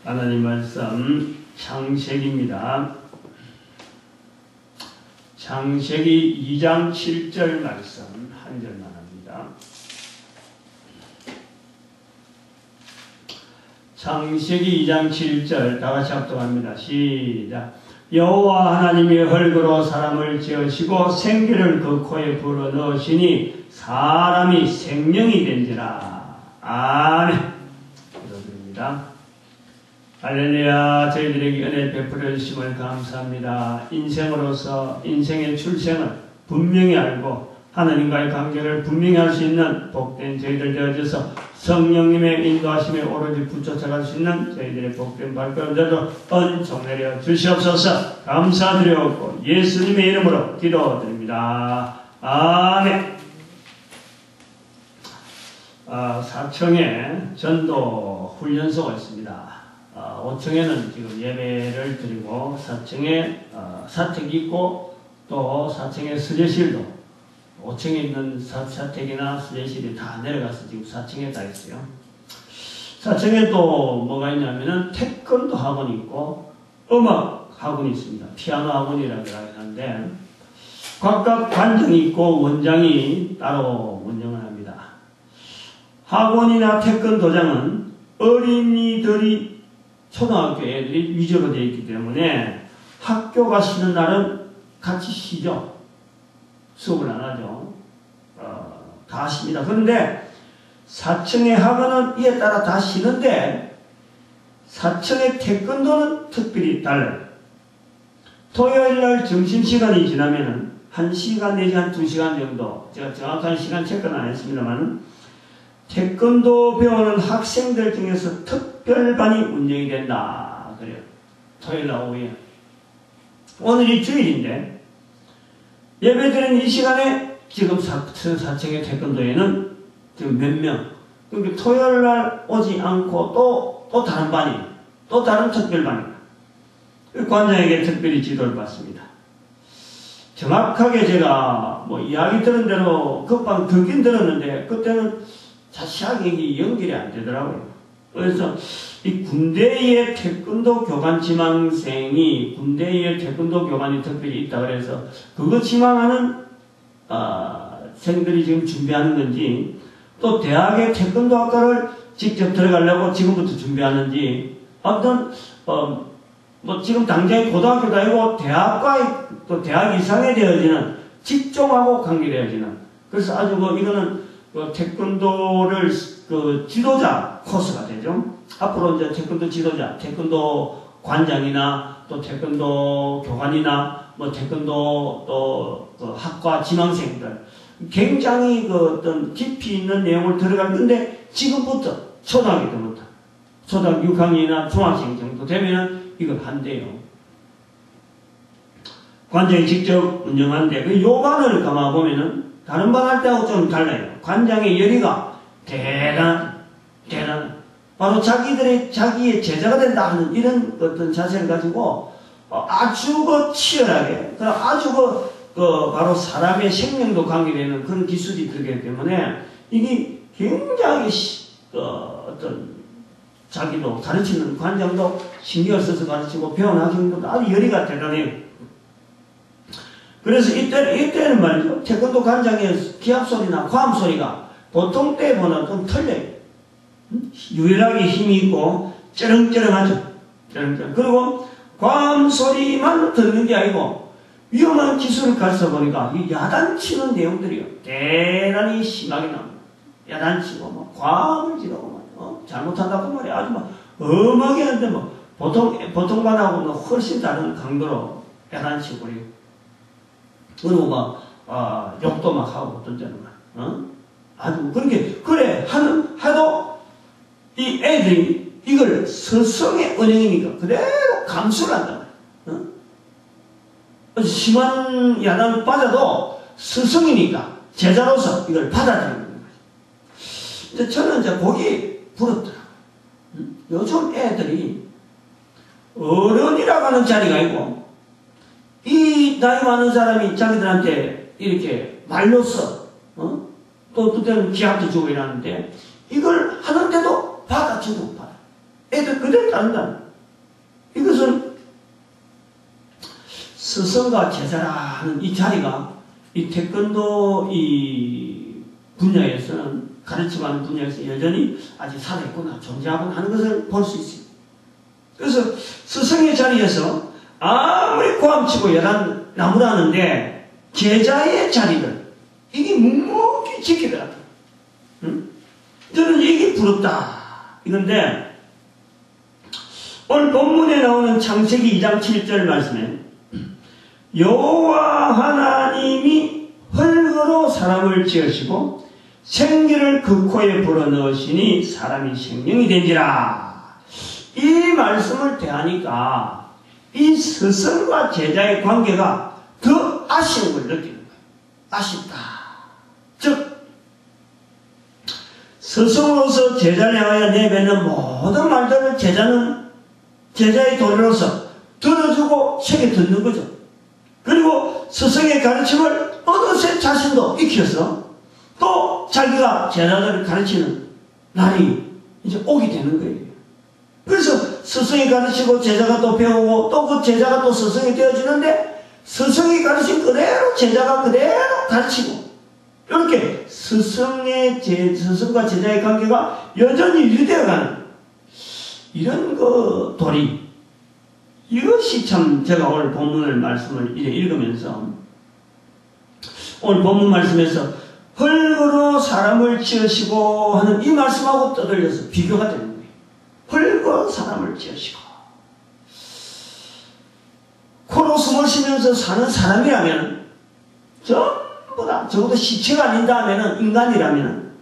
하나님 말씀 창세기입니다. 창세기 2장 7절 말씀 한 절만 합니다. 창세기 2장 7절 다같이 합독합니다. 시작. 여호와 하나님이 흙으로 사람을 지으시고 생기를 그 코에 불어넣으시니 사람이 생명이 된지라. 아멘. 기도드립니다. 할렐루야. 저희들에게 은혜 베풀어 주심을 감사합니다. 인생으로서 인생의 출생을 분명히 알고 하나님과의 관계를 분명히 할 수 있는 복된 저희들 되어져서 성령님의 인도하심에 오로지 붙여쳐갈 수 있는 저희들의 복된 발걸음들도 은총 내려 주시옵소서. 감사드리옵고 예수님의 이름으로 기도드립니다. 아멘. 사청에 전도 훈련소가 있습니다. 5층에는 지금 예배를 드리고 4층에 사택이 있고 또 4층에 수제실도 5층에 있는 사택이나 수제실이 다 내려가서 지금 4층에 다 있어요. 4층에 또 뭐가 있냐면은 태권도 학원이 있고 음악 학원이 있습니다. 피아노 학원이라고 하는데 각각 관장이 있고 원장이 따로 운영을 합니다. 학원이나 태권도장은 어린이들이 초등학교 애들이 위주로 되어 있기 때문에 학교가 쉬는 날은 같이 쉬죠. 수업을 안 하죠. 다 쉽니다. 그런데 4층의 학원은 이에 따라 다 쉬는데 4층의 태권도는 특별히 달라요. 토요일날 점심시간이 지나면은 1시간 내지 한 2시간 정도, 제가 정확한 시간 체크는 안 했습니다만 태권도 배우는 학생들 중에서 특별반이 운영이 된다. 그래요. 토요일날 오후에. 오늘이 주일인데 예배드리는 이 시간에 지금 4층의 태권도에는 지금 몇 명. 그러니까 토요일날 오지 않고 또 다른 반이, 또 다른 특별반입니다. 관장에게 특별히 지도를 받습니다. 정확하게 제가 뭐 이야기 들은 대로 금방 듣긴 들었는데 그때는 자세하게 이게 연결이 안 되더라고요. 그래서 이 군대의 태권도 교관 지망생이 군대의 태권도 교관이 특별히 있다 그래서 그거 지망하는 생들이 지금 준비하는 건지 또 대학의 태권도 학과를 직접 들어가려고 지금부터 준비하는지 아무튼 뭐 지금 당장 고등학교 다니고 대학과 또 대학 이상에 되어지는 직종하고 관계되어지는 그래서 아주 이거는 태권도를 지도자 코스가 되죠. 앞으로 이제 태권도 지도자, 태권도 관장이나 또 태권도 교관이나 뭐 태권도 또 학과 지망생들 굉장히 어떤 깊이 있는 내용을 들어갈 건데 지금부터 초등학교 때부터 초등학교 6학년이나 중학생 정도 되면은 이걸 한대요. 관장이 직접 운영하는데 그 요반을 감아보면은 다른 반 할 때하고 좀 달라요. 관장의 열의가 대단. 바로 자기의 제자가 된다 하는 이런 어떤 자세를 가지고 아주 치열하게, 아주 바로 사람의 생명도 관계되는 그런 기술이 들기 때문에 이게 굉장히 어떤 자기도 가르치는 관장도 신경을 써서 가르치고 배운 학생들도 아주 열의가 대단해요. 그래서 이때는 말이죠. 태권도 관장의 기합소리나 과음소리가 보통 때보다 좀 틀려요. 유일하게 힘이 있고 쩌렁쩌렁하죠. 쩌렁쩌렁. 그리고 과음소리만 듣는 게 아니고 위험한 기술을 가르쳐 보니까 야단치는 내용들이요. 대단히 심하게 나옵니다. 야단치고 뭐 과음을 지르고 잘못한다고 말이야. 아주 엄하게 하는데 보통 반하고는 훨씬 다른 강도로 야단치고 그래요. 그리고 욕도 막 하고 어떤 때는 아주 그래 하도 이 애들이 이걸 스승의 은행이니까 그대로 감수를 한다. 심한 야단을 받아도 스승이니까 제자로서 이걸 받아들이는 거예요. 근데 저는 이제 거기 부럽더라고요. 요즘 애들이 어른이라고 하는 자리가 있고 이 나이 많은 사람이 자기들한테 이렇게 말로써 또 그때는 기합도 주고 이러는데 이걸 하는데도 받아주고 받아. 애들 그대로 따른다. 이것은 스승과 제자라는 이 자리가 이 태권도 이 분야에서는 가르침하는 분야에서 여전히 아직 살아있구나, 존재하고 하는 것을 볼 수 있습니다. 그래서 스승의 자리에서 아무리 고함치고 열한 나무라는데 제자의 자리를 이게 묵묵히 지키더라고요. 응? 저는 이게 부럽다. 이건데 오늘 본문에 나오는 창세기 2장 7절 말씀에 여호와 하나님이 흙으로 사람을 지으시고 생기를 그 코에 불어넣으시니 사람이 생명이 된지라. 이 말씀을 대하니까 이 스승과 제자의 관계가 더 아쉬운 걸 느끼는 거예요. 아쉽다. 즉 스승으로서 제자를 향하여 내뱉는 모든 말들을 제자는 제자의 도리로서 들어주고 새겨 듣는 거죠. 그리고 스승의 가르침을 어느새 자신도 익혀서 또 자기가 제자들을 가르치는 날이 이제 오게 되는 거예요. 그래서 스승이 가르치고 제자가 또 배우고 또 그 제자가 또 스승이 되어지는데 스승이 가르친 그대로 제자가 그대로 가르치고 이렇게 스승과 제자의 관계가 여전히 유지되어가는 이런 그 도리, 이것이 참 제가 오늘 본문을 말씀을 읽으면서 오늘 본문 말씀에서 흙으로 사람을 지으시고 하는 이 말씀하고 떠들려서 비교가 되는 거예요. 흙으로 사람을 지으시고 코로 숨을 쉬면서 사는 사람이라면 전부 다 적어도 시체가 아닌다면 인간이라면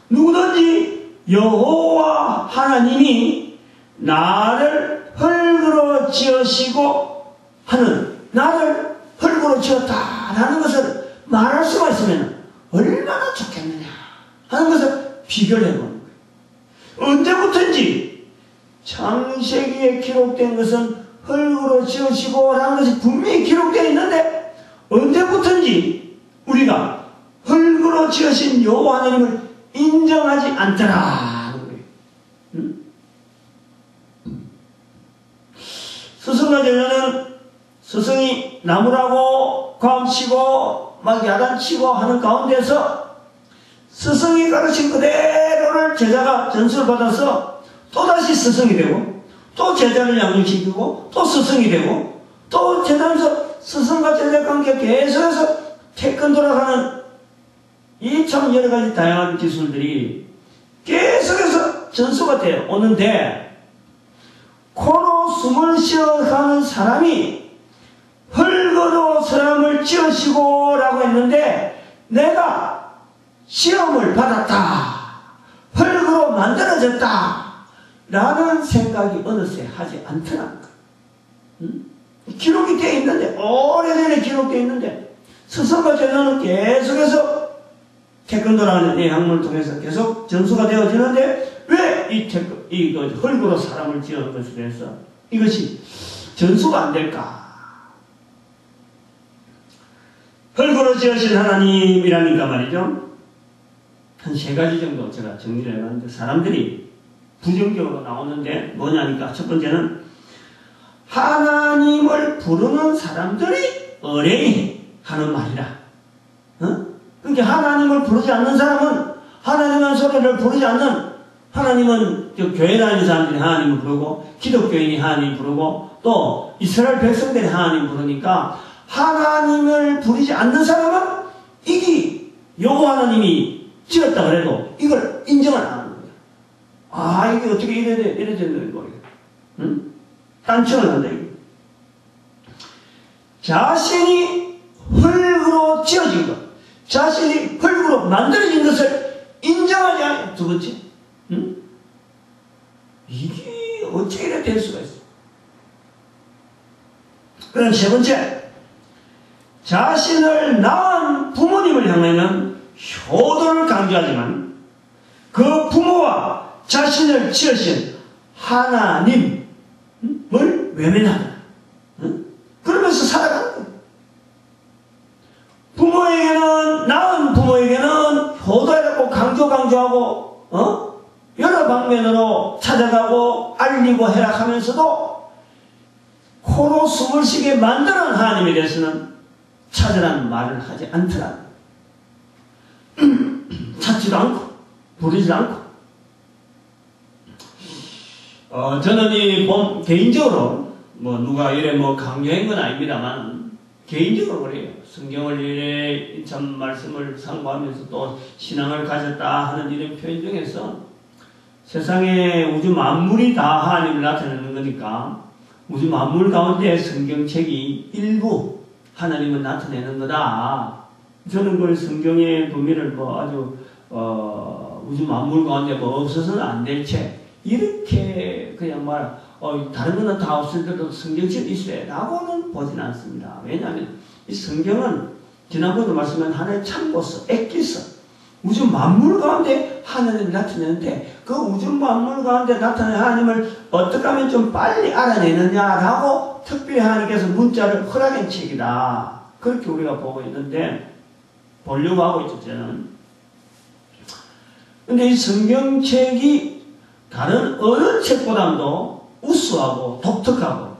누구든지 여호와 하나님이 나를 흙으로 지으시고 하는 나를 흙으로 지었다라는 것을 말할 수가 있으면 얼마나 좋겠느냐 하는 것을 비교를 해보는 거예요. 언제부터인지 창세기에 기록된 것은 흙으로 지으시고 라는 것이 분명히 기록되어 있는데 언제부터인지 우리가 흙으로 지으신 여호와 하나님을 인정하지 않더라는 거예요. 응? 스승과 제자는 스승이 나무라고 감치고 막 야단치고 하는 가운데서 스승이 가르친 그대로를 제자가 전수를 받아서 또다시 스승이 되고 또 제자를 양육시키고 또 스승이 되고 또 제자면서 스승과 제자 관계 계속해서 태권도로 가는 이 참 여러가지 다양한 기술들이 계속해서 전수가 되어 오는데 코로 숨을 쉬어가는 사람이 흙으로 사람을 지으시고 라고 했는데 내가 시험을 받았다, 흙으로 만들어졌다 라는 생각이 어느새 하지 않더라. 응? 기록이 되어 있는데, 오래전에 기록되어 있는데 스승과 제자는 계속해서 태권도라는 이 학문을 통해서 계속 전수가 되어지는데 왜 이 흙으로 사람을 지은 것에 대해서 이것이 전수가 안 될까? 흙으로 지으신 하나님이라니까 말이죠. 한 3가지 정도 제가 정리를 해봤는데 사람들이 부정적으로 나오는데 뭐냐니까 첫 번째는 하나님을 부르는 사람들이 어레이 하는 말이라. 그러니까 하나님을 부르지 않는 사람은 하나님의 소리를 부르지 않는 하나님은 교회 다니는 사람들이 하나님을 부르고 기독교인이 하나님을 부르고 또 이스라엘 백성들이 하나님을 부르니까 하나님을 부르지 않는 사람은 이게 여호와 하나님이 지었다 그래도 이걸 인정을 안 하는 거예요. 아 이게 어떻게 이래 되는 거예요. 응? 딴청을 한다 이거. 자신이 흙으로 지어진 것, 자신이 흙으로 만들어진 것을 인정하지 않아요. 두 번째, 응? 이게 어떻게 이래 될 수가 있어? 그럼 세 번째, 자신을 낳은 부모님을 향하는 효도를 강조하지만 그 부모와 자신을 지으신 하나님을 외면하다. 그러면서 살아가는 거예요. 부모에게는, 낳은 부모에게는 효도해라고 강조하고, 여러 방면으로 찾아가고 알리고 해라 하면서도 코로 숨을 쉬게 만드는 하나님에 대해서는 찾으라는 말을 하지 않더라. 찾지도 않고 부르지도 않고. 저는 개인적으로 누가 이래 강요한 건 아닙니다만 개인적으로 그래요. 성경을 이래 참 말씀을 상고하면서 또 신앙을 가졌다 하는 이런 표현 중에서 세상에 우주 만물이 다 하나님을 나타내는 거니까 우주 만물 가운데 성경책이 일부 하나님을 나타내는 거다. 저는 그 성경의 의미를 아주 우주 만물 가운데 없어서는 안 될 책 이렇게 그냥 다른 거는 다 없을 때도 성경책이 있어야 라고는 보진 않습니다. 왜냐하면 이 성경은 지난번에도 말씀한 하나의 참고서, 엑기서, 우주 만물 가운데 하나님을 나타내는데 그 우주 만물 가운데 나타낸 하나님을 어떻게 하면 좀 빨리 알아내느냐라고 특별히 하나님께서 문자를 허락한 책이다. 그렇게 우리가 보고 있는데 보려고 하고 있죠, 저는. 근데 이 성경책이 다른 어느 책보다도 우수하고 독특하고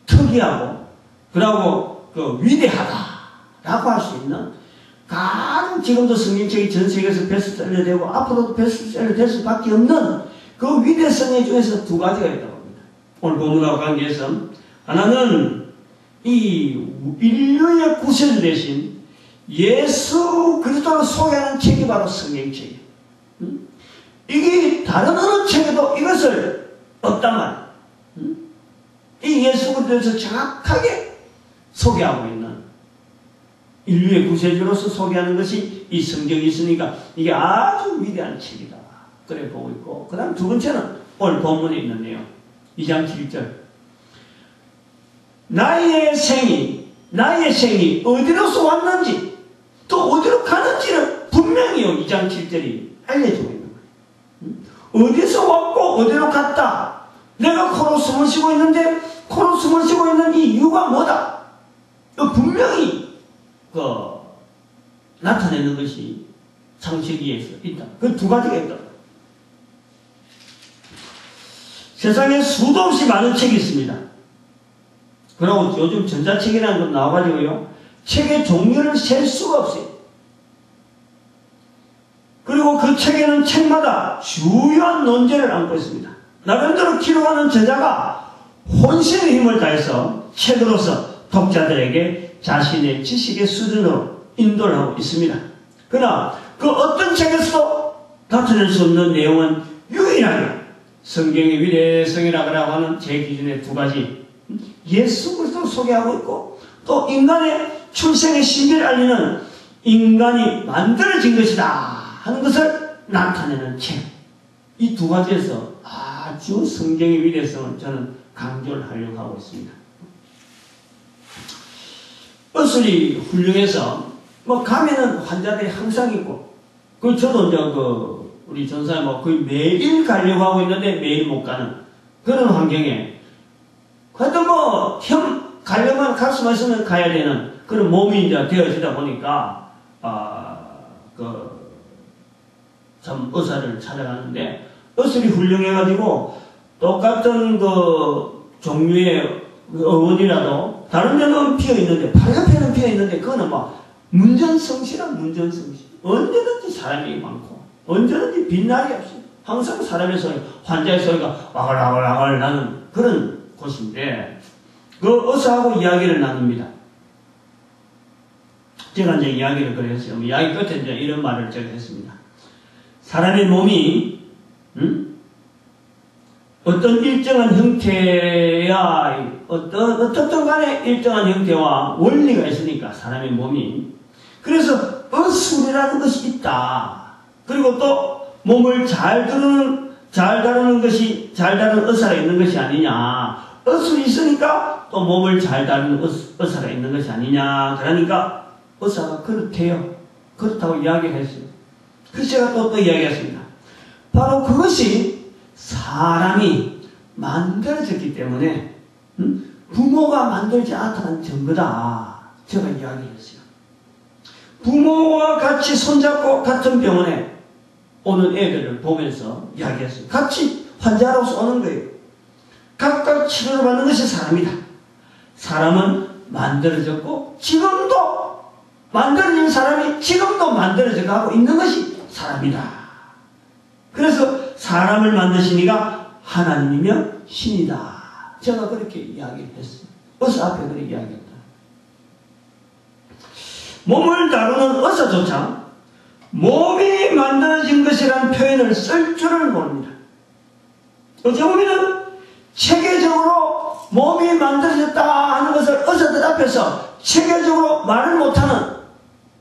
특이하고 그리고 위대하다라고 할 수 있는 가장 지금도 성경책이 전 세계에서 베스트셀러 되고 앞으로도 베스트셀러 될 수밖에 없는 그 위대성의 중에서 두 가지가 있다고 합니다. 오늘 본문하고 관계해서 하나는 이 인류의 구세주 대신 예수 그리스도를 소개하는 책이 바로 성경책이에요. 이게 다른 어느 책에도 이것을 없단 말이에요. 이 예수 그리스도에서 정확하게 소개하고 있는 인류의 구세주로서 소개하는 것이 이 성경이 있으니까 이게 아주 위대한 책이다. 그래 보고 있고 그 다음 두 번째는 오늘 본문에 있는 내용 2장 7절 나의 생이 어디로서 왔는지 또 어디로 가는지는 분명히요 2장 7절이 알려주고 있는 거예요. 어디서 왔고 어디로 갔다. 내가 코로 숨을 쉬고 있는데 코로 숨을 쉬고 있는 이 이유가 뭐다. 분명히 나타내는 것이 창세기에서 있다. 그 두 가지가 있다. 세상에 수도 없이 많은 책이 있습니다. 그리고 요즘 전자책이라는 건 나와가지고요. 책의 종류를 셀 수가 없어요. 그리고 그 책에는 책마다 주요한 논제를 안고 있습니다. 나름대로 기록하는 저자가 혼신의 힘을 다해서 책으로서 독자들에게 자신의 지식의 수준으로 인도를 하고 있습니다. 그러나 그 어떤 책에서도 나타낼 수 없는 내용은 유일하게 성경의 위대성이라고 하는 제 기준의 두 가지 예수 그리스도를 소개하고 있고 또 인간의 출생의 신비를 알리는 인간이 만들어진 것이다 하는 것을 나타내는 책. 이 두 가지에서 아주 성경의 위대성을 저는 강조를 하려고 하고 있습니다. 어슬이 훌륭해서 가면은 환자들이 항상 있고 저도 이제 우리 전사님 거의 매일 가려고 하고 있는데 매일 못 가는 그런 환경에 하여튼 가려면 갈 수만 있으면 가야 되는 그런 몸이 이제 되어지다 보니까 참 의사를 찾아가는데 어슬이 훌륭해가지고 똑같은 종류의 의원이라도 다른 데는 피어있는데 팔옆에는 피어있는데 그거는 문전성시란 문전성시. 언제든지 사람이 많고 언제든지 빈날이 없어요. 항상 사람의 소리, 환자의 소리가 와글와글 나는 그런 곳인데 그 의사하고 이야기를 나눕니다. 제가 이제 이야기를 그랬어요. 이야기 끝에 이제 이런 말을 제가 했습니다. 사람의 몸이 어떤 일정한 형태야 어떻든 간에 일정한 형태와 원리가 있으니까 사람의 몸이 그래서 어술이라는 것이 있다. 그리고 또 몸을 잘 다루는 의사가 있는 것이 아니냐. 어술이 있으니까 또 몸을 잘 다루는 의사가 있는 것이 아니냐. 그러니까 의사가 그렇대요. 그렇다고 이야기를 했어요. 그래서 제가 또 이야기했습니다. 바로 그것이 사람이 만들어졌기 때문에 부모가 만들지 않다는 증거다. 제가 이야기했어요. 부모와 같이 손잡고 같은 병원에 오는 애들을 보면서 이야기했어요. 같이 환자로서 오는 거예요. 각각 치료를 받는 것이 사람이다. 사람은 만들어졌고 지금도 만들어진 사람이 지금도 만들어져 가고 있는 것이 사람이다. 그래서 사람을 만드신 이가 하나님이며 신이다. 제가 그렇게 이야기를 했어요. 의사 앞에 그렇게 이야기했다. 몸을 다루는 의사조차 몸이 만들어진 것이라는 표현을 쓸 줄을 모릅니다. 어찌 보면 체계적으로 몸이 만들어졌다 하는 것을 의사들 앞에서 체계적으로 말을 못하는,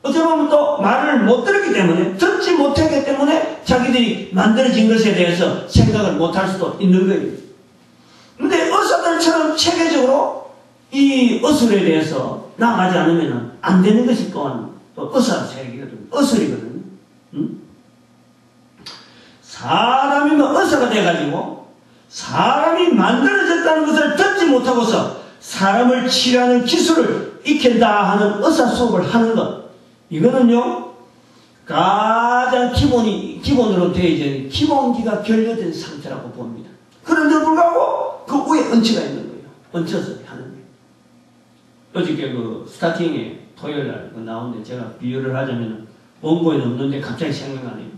어찌 보면 또 말을 못 들었기 때문에, 듣지 못했기 때문에 자기들이 만들어진 것에 대해서 생각을 못할 수도 있는 거예요. 그런데 의사들처럼 체계적으로 이 의술에 대해서 나가지 않으면 안 되는 것이 또한 또 의사 세계거든요. 의술이거든요. 사람이면 의사가 돼가지고 사람이 만들어졌다는 것을 듣지 못하고서 사람을 치료하는 기술을 익힌다 하는 의사 수업을 하는 것, 이거는요 가장 기본으로 되어 있는 기본기가 결여된 상태라고 봅니다. 그런데 불구하고 그 위에恩賜가 있는 거예요. 얹혀서 하는 거예요. 어저께 그 스타팅에 토요일날 나오는데 제가 비유를 하자면 원고에는 없는데 갑자기 생각나네요.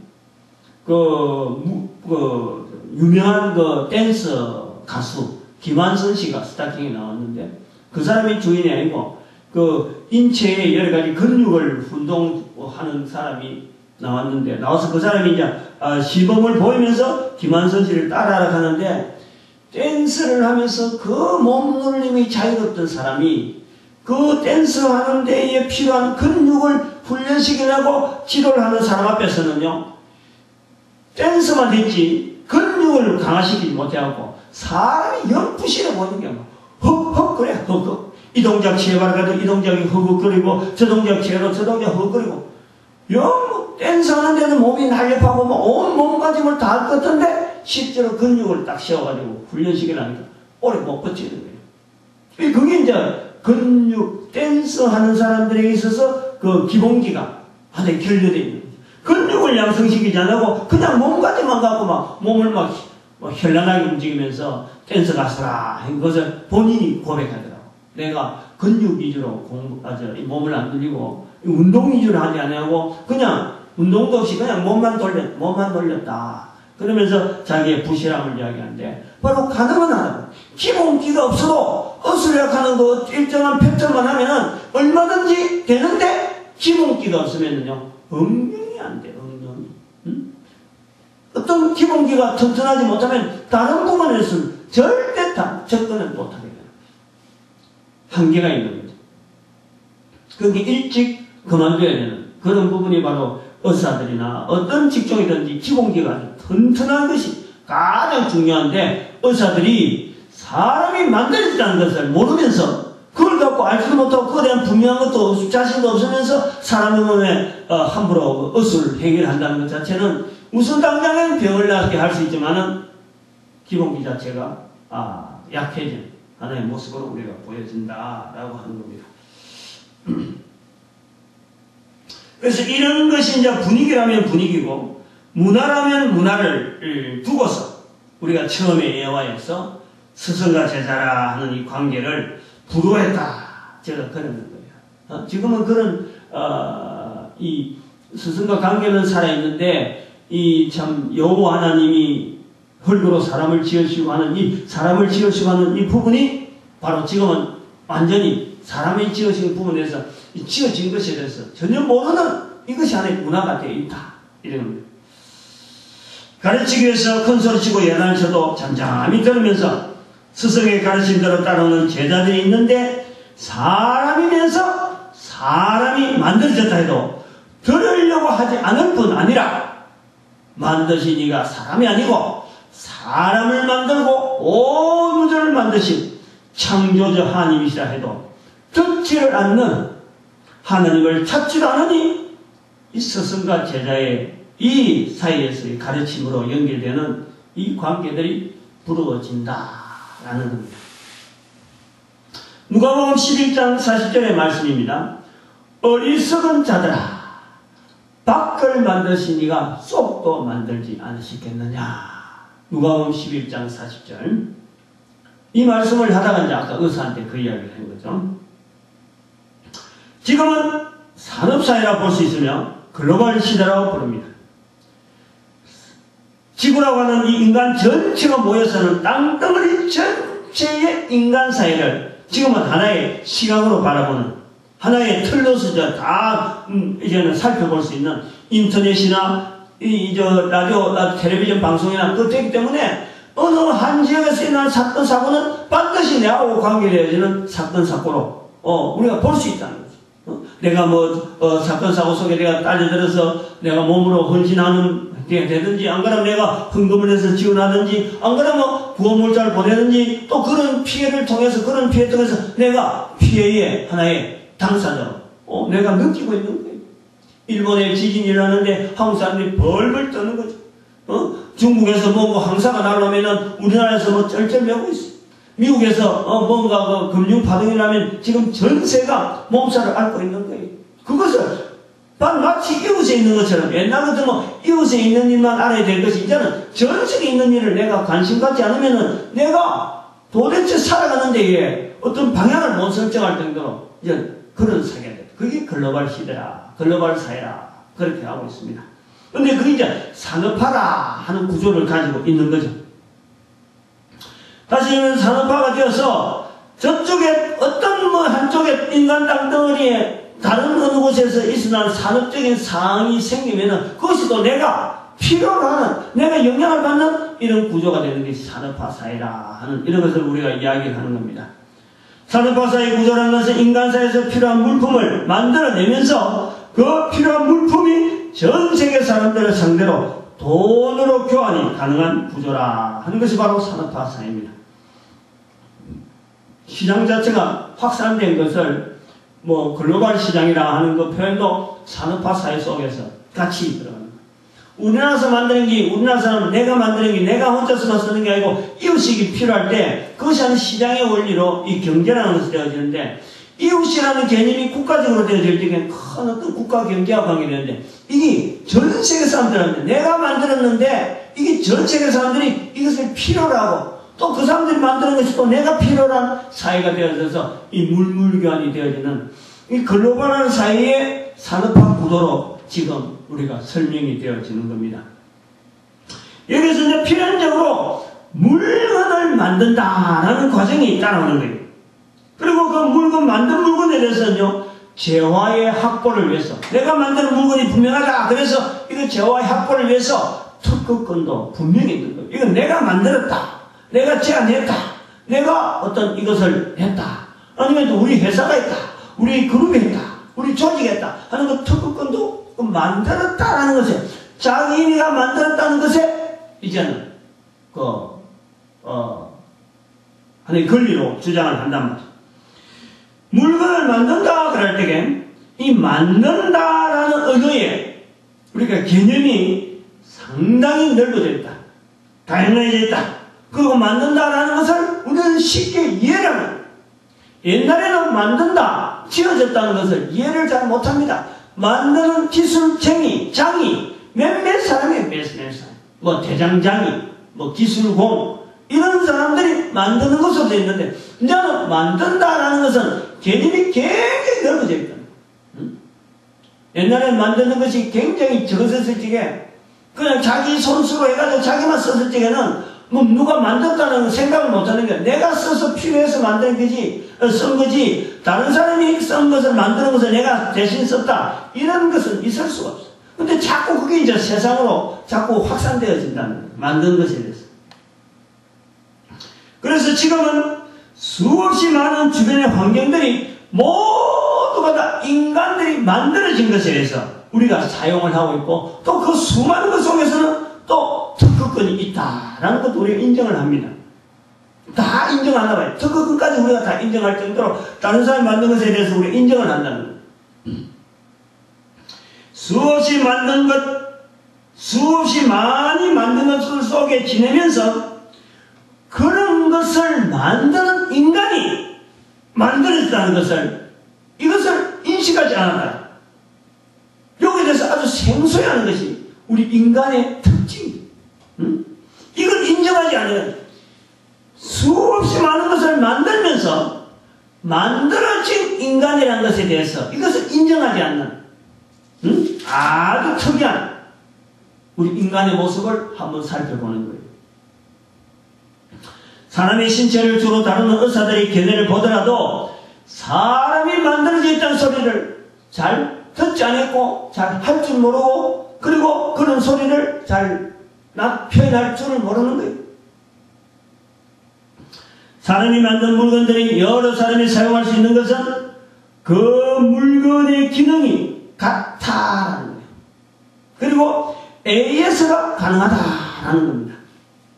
유명한 댄서 가수 김한선 씨가 스타팅에 나왔는데 그 사람이 주인이 아니고 인체의 여러 가지 근육을 운동하는 사람이 나왔는데 나와서 그 사람이 이제 시범을 보이면서 김한선 씨를 따라하러 가는데 댄스를 하면서 그 몸놀림이 자유롭던 사람이 그 댄스 하는 데에 필요한 근육을 훈련시키려고 지도를 하는 사람 앞에서는요 댄스만 했지 근육을 강화시키지 못해갖고 사람이 연부시러 보는 게 막 헉헉 그래 헉헉 이 동작 취해봐라 가도 이 동작이 헉헉거리고 저 동작 취해도 저 동작 헉헉거리고 영 댄스하는 데는 몸이 날렵하고 온 몸가짐을 다 할 것 같은데 실제로 근육을 딱 씌워가지고 훈련시키라니까 오래 못 버티는 거예요. 그게 이제 근육 댄스 하는 사람들에게 있어서 그 기본기가 하나의 결여되어 있는 거예요. 근육을 양성시키지 않고 그냥 몸가짐만 갖고 막 몸을 막 현란하게 움직이면서 댄스 가수라 한 것을 본인이 고백하더라고. 내가 근육 위주로 이 몸을 안 돌리고 운동 위주로 하지 않냐고 그냥 운동도 없이 그냥 몸만 돌렸다. 그러면서 자기의 부실함을 이야기하는데 바로 가능은 하라고. 기본기가 없어도 어수력하는 거 일정한 패턴만 하면은 얼마든지 되는데 기본기가 없으면은요 응용이 안 돼. 응용이. 응? 어떤 기본기가 튼튼하지 못하면 다른 부분에서는 절대 다 접근을 못하게 돼요. 한계가 있는 거죠. 그게 일찍 그만둬야 되는 그런 부분이 바로 의사들이나 어떤 직종이든지 기본기가 튼튼한 것이 가장 중요한데 의사들이 사람이 만들어졌다는 것을 모르면서 그걸 갖고 알지도 못하고 그거에 대한 분명한 것도 없고 자신도 없으면서 사람의 몸에 함부로 의술을 해결한다는 것 자체는 우선 당장은 병을 낫게 할 수 있지만은 기본기 자체가 약해진 하나의 모습으로 우리가 보여진다라고 하는 겁니다. 그래서 이런 것이 이제 분위기라면 분위기고 문화라면 문화를 두고서 우리가 처음에 예화에서 스승과 제자라 하는 이 관계를 부도했다. 제가 그러는 거예요. 지금은 그런 이 스승과 관계는 살아있는데 이 참 여호와 하나님이 흙으로 사람을 지으시고 하는 이 사람을 지으시고 하는 이 부분이 바로 지금은 완전히 사람이 지으신 부분에서 이 지어진 것에 대해서 전혀 모르는 이것이 하나의 문화가 되어 있다. 이런 겁니다. 가르치기 위해서 큰 소리치고 예단을 쳐도 잠잠히 들으면서 스승의 가르침대로 따라오는 제자들이 있는데 사람이면서 사람이 만들어졌다 해도 들으려고 하지 않을 뿐 아니라 만드신 이가 사람이 아니고 사람을 만들고 온 우주를 만드신 창조주 하나님이시라 해도 듣지를 않는 하나님을 찾지도 않으니 이 스승과 제자의 이 사이에서의 가르침으로 연결되는 이 관계들이 부러워진다라는 겁니다. 누가복음 11장 40절의 말씀입니다. 어리석은 자들아 밖을 만드신 이가 쏙 또 만들지 않으시겠느냐. 누가복음 11장 40절. 이 말씀을 하다가 이제 아까 의사한테 그 이야기를 한 거죠. 지금은 산업사회라 볼 수 있으며 글로벌 시대라고 부릅니다. 지구라고 하는 이 인간 전체가 모여서는 땅덩어리 전체의 인간사회를 지금은 하나의 시각으로 바라보는 하나의 틀로서 다 이제는 살펴볼 수 있는 인터넷이나 라디오, 텔레비전 방송이나 그것 되기 때문에 어느 한 지역에서 일어난 사건, 사고는 반드시 내하고 관계되어지는 사건, 사고로 우리가 볼 수 있다는 거죠. 내가 사건, 사고 속에 내가 딸려들어서 내가 몸으로 헌신하는 게 되든지, 안 그러면 내가 헌금을 해서 지원하든지, 안 그러면 구호물자를 보내든지, 또 그런 피해를 통해서, 그런 피해 통해서 내가 피해의 하나의 당사자로 내가 느끼고 있는 거예요. 일본에 지진이 일어나는데 한국 사람들이 벌벌 떠는 거죠. 중국에서 항사가 날라오면은 우리나라에서 쩔쩔매고 있어요. 미국에서 뭔가 금융 파동이 나면 지금 전세가 몸살을 앓고 있는 거예요. 그것을 마치 이웃에 있는 것처럼, 옛날 같으면 이웃에 있는 일만 알아야 될 것이 이제는 전 세계에 있는 일을 내가 관심 갖지 않으면은 내가 도대체 살아가는 데에 어떤 방향을 못 설정할 정도로 이제 그런 사회가 돼. 그게 글로벌 시대라, 글로벌 사회라, 그렇게 하고 있습니다. 근데 그게 이제 산업화라 하는 구조를 가지고 있는 거죠. 다시 산업화가 되어서 저쪽에 어떤 한쪽에 인간 땅덩어리에 다른 어느 곳에서 있으나 산업적인 상황이 생기면은 그것이 또 내가 필요로 하는, 내가 영향을 받는 이런 구조가 되는 것이 산업화 사회라 하는 이런 것을 우리가 이야기를 하는 겁니다. 산업화 사회 구조라는 것은 인간사회에서 필요한 물품을 만들어내면서 그 필요한 물품이 전 세계 사람들을 상대로 돈으로 교환이 가능한 구조라 하는 것이 바로 산업화 사회입니다. 시장 자체가 확산된 것을 글로벌 시장이라 하는 그 표현도 산업화 사회 속에서 같이 들어갑니다. 우리나라에서 만드는 게, 우리나라 사람은 내가 만드는 게 내가 혼자서만 쓰는 게 아니고 이웃이 필요할 때 그것이 하는 시장의 원리로 이 경제라는 것이 되어지는데, 이웃이라는 개념이 국가적으로 되어질 때는 큰 어떤 국가 경제와 관계되는데, 이게 전 세계 사람들한테 내가 만들었는데 이게 전 세계 사람들이 이것을 필요로 하고 또 그 사람들이 만드는 것이 또 내가 필요한 사회가 되어져서 이 물물교환이 되어지는 이 글로벌한 사회의 산업화 구도로 지금 우리가 설명이 되어지는 겁니다. 여기서 이제 필연적으로 물건을 만든다라는 과정이 따라오는 거예요. 그리고 그 만든 물건에 대해서는요, 재화의 확보를 위해서, 내가 만드는 물건이 분명하다, 그래서 이거 재화의 확보를 위해서 특허권도 분명히 있는 거예요. 이건 내가 만들었다, 내가 제안했다, 내가 어떤 이것을 했다, 아니면 또 우리 회사가 했다, 우리 그룹이 했다, 우리 조직이 했다 하는 그 특허권도 만들었다라는 것에, 자기가 만들었다는 것에 이제는 하나의 권리로 주장을 한단 말이죠. 물건을 만든다 그럴 때에 이 만든다라는 언어에 우리가 개념이 상당히 넓어져 있다, 다양해져 있다. 그리고 만든다라는 것을 우리는 쉽게 이해를 합니다. 옛날에는 만든다, 지어졌다는 것을 이해를 잘 못합니다. 만드는 기술쟁이, 장이 몇몇 사람이에요. 몇몇 사람. 대장장이, 기술공, 이런 사람들이 만드는 것으로 되어 있는데, 이제는 만든다라는 것은 개념이 굉장히 넓어져 있다. 옛날에 만드는 것이 굉장히 적었을 적에 그냥 자기 손수로 해가지고 자기만 썼을 적에는 누가 만들었다는 생각을 못하는 거야. 내가 써서 필요해서 만드는 거지, 쓴 거지, 다른 사람이 쓴 것을 만드는 것을 내가 대신 썼다, 이런 것은 있을 수가 없어. 근데 자꾸 그게 이제 세상으로 자꾸 확산되어진다는 거야, 만든 것에 대해서. 그래서 지금은 수없이 많은 주변의 환경들이 모두가 다 인간들이 만들어진 것에 대해서 우리가 사용을 하고 있고, 또 그 수많은 것 속에서는 또 특허권이 있다라는 것도 우리가 인정을 합니다. 다 인정하나 봐요. 특허권까지 우리가 다 인정할 정도로 다른 사람이 만든 것에 대해서 우리가 인정을 한다는 거예요. 수없이 만든 것, 수없이 많이 만든 것들 속에 지내면서 그런 것을 만드는 인간이 만들었다는 것을, 이것을 인식하지 않았다. 여기에 대해서 아주 생소해하는 것이 우리 인간의 특징. 이걸 인정하지 않으면 수없이 많은 것을 만들면서 만들어진 인간이라는 것에 대해서 이것을 인정하지 않는 아주 특이한 우리 인간의 모습을 한번 살펴보는 거예요. 사람의 신체를 주로 다루는 의사들의 견해를 보더라도 사람이 만들어져 있다는 소리를 잘 듣지 않았고 잘 할 줄 모르고 그리고 그런 소리를 잘 표현할 줄을 모르는 거예요. 사람이 만든 물건들이 여러 사람이 사용할 수 있는 것은 그 물건의 기능이 같다라는 거예요. 그리고 AS가 가능하다라는 겁니다.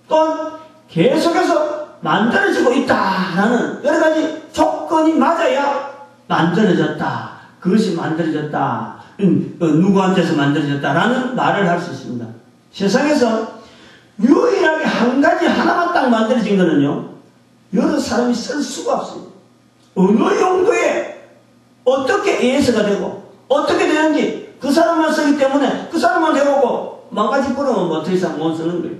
또한 계속해서 만들어지고 있다라는 여러 가지 조건이 맞아야 만들어졌다. 그것이 만들어졌다. 누구한테서 만들어졌다라는 말을 할 수 있습니다. 세상에서 유일하게 한 가지 하나만 딱 만들어진 거는요. 여러 사람이 쓸 수가 없습니다. 어느 용도에 어떻게 AS가 되고 어떻게 되는지 그 사람만 쓰기 때문에 그 사람만 해보고 망가지 버리면 뭐 더 이상 못 쓰는 거예요.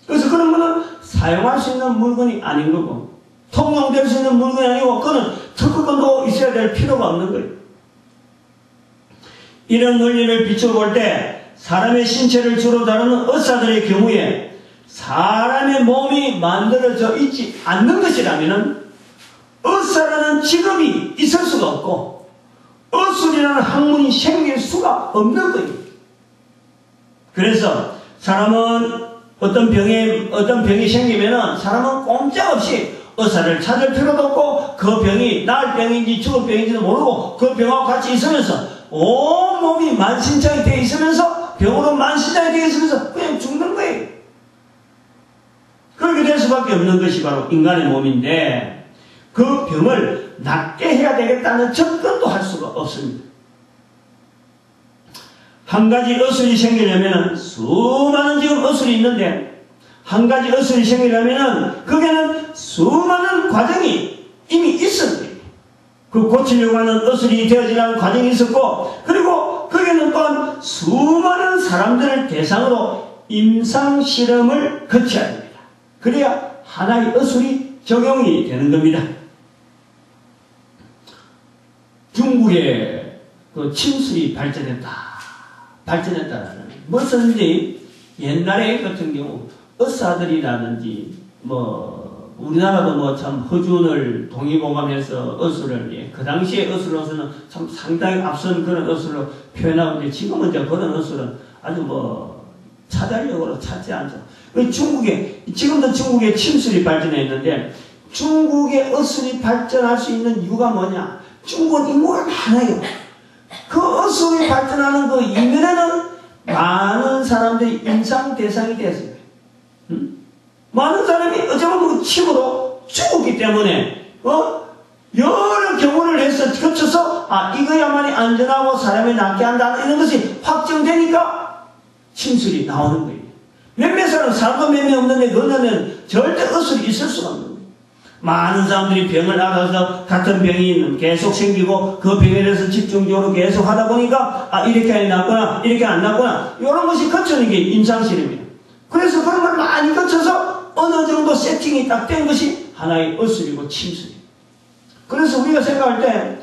그래서 그런 거는 사용할 수 있는 물건이 아닌 거고 통용될 수 있는 물건이 아니고 그거는 특허권도 있어야 될 필요가 없는 거예요. 이런 논리를 비춰볼 때 사람의 신체를 주로 다루는 의사들의 경우에 사람의 몸이 만들어져 있지 않는 것이라면 의사라는 직업이 있을 수가 없고 의술이라는 학문이 생길 수가 없는 거예요. 그래서 사람은 어떤 병이 생기면은 사람은 꼼짝없이 의사를 찾을 필요도 없고 그 병이 나을 병인지 죽을 병인지도 모르고 그 병하고 같이 있으면서 온 몸이 만신창이 되어 있으면서 병으로 만신창이 되어 있으면서 그냥 죽는 거예요. 그렇게 될 수밖에 없는 것이 바로 인간의 몸인데 그 병을 낫게 해야 되겠다는 접근도 할 수가 없습니다. 한 가지 의술이 생기려면 수많은 지금 의술이 있는데 한 가지 의술이 생기려면 거기에는 수많은 과정이 이미 있었는데 그 고치려고 하는 의술이 되어지려는 과정이 있었고 그리고 거기에는 또한 수많은 사람들을 대상으로 임상실험을 거쳐야 됩니다. 그래야 하나의 의술이 적용이 되는 겁니다. 중국에 그 침술이 발전했다라는 무엇인지 옛날에 같은 경우 의사들이라든지 뭐 우리나라도 뭐 참 허준을 동의보감해서 의술을 그 당시에 의술로서는 참 상당히 앞선 그런 의술로 표현하고 있는데 지금은 이제 그런 의술은 아주 뭐 차별적으로 찾지 않죠. 지금도 중국에 침술이 발전했는데 중국의 의술이 발전할 수 있는 이유가 뭐냐? 중국은 인구가 많아요. 그 의술이 발전하는 그 이면에는 많은 사람들이 임상 대상이 되었어요. 많은 사람이 어쩌면 침으로 죽었기 때문에 여러 경우를 해서 거쳐서 이거야만이 안전하고 사람이 낫게 한다 이런 것이 확정되니까 침술이 나오는 거예요. 몇몇 사람도 몇 명 없는데 그거는 절대 의술이 있을 수가 없는 거예요. 많은 사람들이 병을 알아서 같은 병이 계속 생기고 그 병에 대해서 집중적으로 계속 하다 보니까 이렇게 낫구나 이렇게 안 낫구나 이런 것이 거치는 게 임상실험이에요. 그래서 그런 걸 많이 거쳐서 어느 정도 세팅이 딱 된 것이 하나의 의술이고 침술이에요. 그래서 우리가 생각할 때